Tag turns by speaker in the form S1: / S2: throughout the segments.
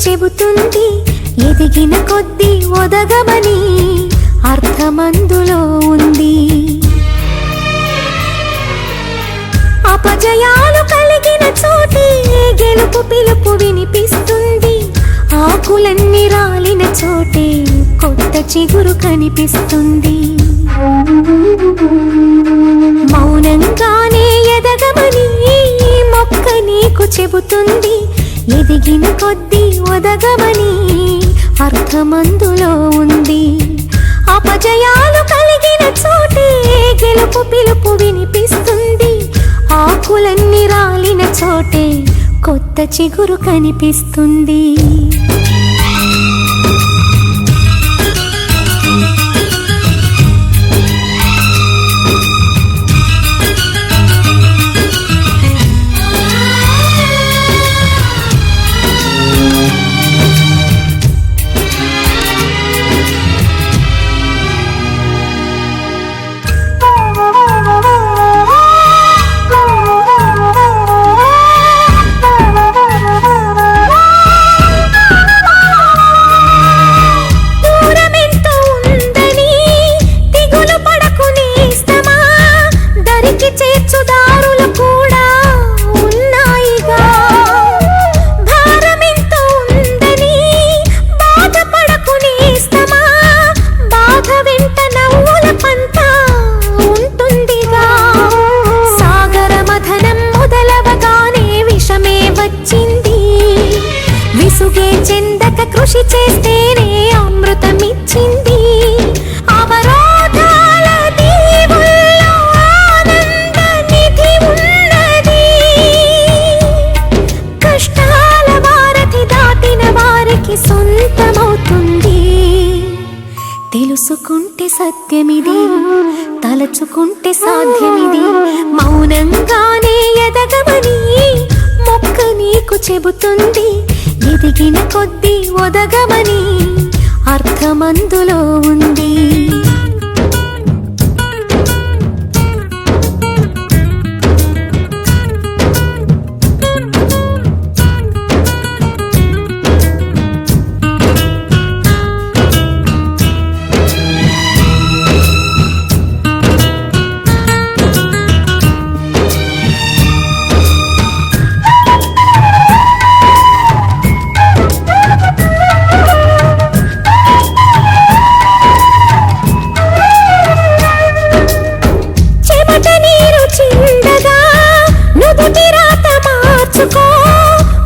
S1: చెబుతుంది ఎదిగిన కొద్దీ ఒదగమని అర్థమందులో ఉంది. అపజయాలు కలిగిన చోటే గెలుపు పిలుపు వినిపిస్తుంది. ఆకులన్నీ రాలిన చోటే కొత్త చిగురు కనిపిస్తుంది. మౌనంగానే ఎదగమని మొక్క నీకు చెబుతుంది ఎదిగిన కొద్దీ ఒదగమని అర్థమందులో ఉంది. అపజయాలు కలిగిన చోటే గెలుపు పిలుపు వినిపిస్తుంది. ఆకులన్నీ రాలిన చోటే కొత్త చిగురు కనిపిస్తుంది. చెందక కృషి చేస్తేనే అమృతమిచ్చింది. అవరోధాల దీవుల్లో ఆనంద నిధి ఉన్నది. కష్టాల వారధి దాటిన వారికి సొంతమవుతుంది. తెలుసుకుంటే సత్యమిది, తలచుకుంటే సాధ్యమిది. మౌనంగానే ఎదగమని మొక్క నీకు చెబుతుంది ఎదిగిన కొద్దీ ఒదగమని అర్థమందులో ఉంది.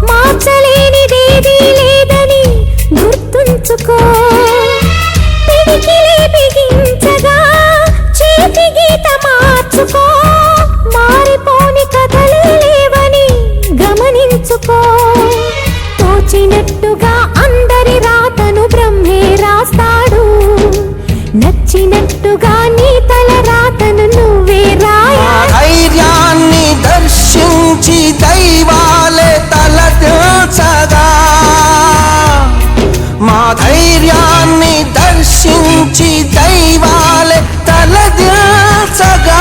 S1: మార్చలేనిదేదీ లేదని గుర్తుంచుకో. పిడికిలి బిగించగా చేతి గీత మార్చుకో. మారిపోని కథలే లేవని గమనించుకో. తోచినట్టుగా అందరి రాతను బ్రహ్మే రాస్తాడు. నచ్చినట్టుగా నీ తల రాతను నువ్వే రాయాలి.
S2: ధైర్యాన్ని దర్శించి దైవాలే తలదించగా. మా ధైర్యాన్ని దర్శించి దైవాలే తలదించగా.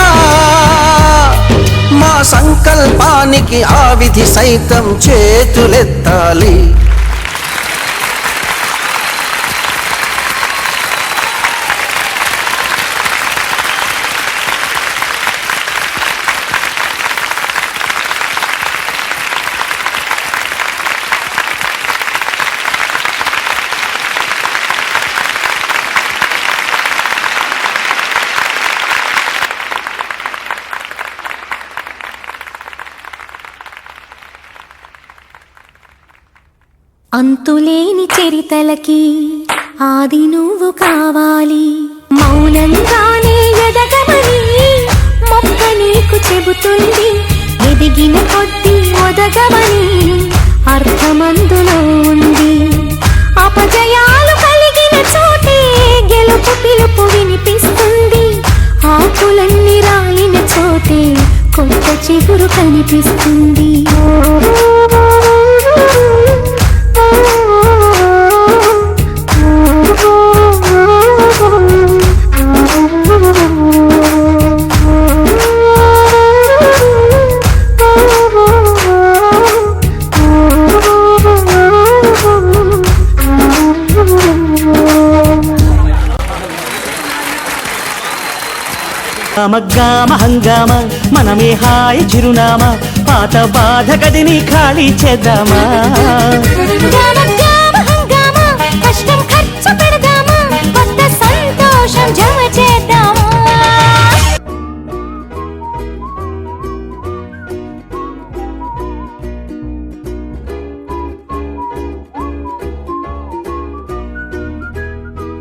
S2: మా సంకల్పానికి ఆ విధి సైతం చేతులెత్తాలి.
S1: అంతులేని చరితలకి ఆది నువ్వు కావాలి. మౌనంగానే ఎదగమని మొక్క నీకు చెబుతుంది ఎదిగిన కొద్దీ ఒదగమని అర్థమందులో ఉంది. అపజయాలు కలిగిన చోటే గెలుపు పిలుపు వినిపిస్తుంది. ఆకులన్నీ రాలిన చోటే కొత్త చిగురు కనిపిస్తుంది.
S3: మగ్గామ హంగామ మనమే హాయి చిరునామా పాత బాధ గదిని ఖాళీ చేద్దామా
S1: గణ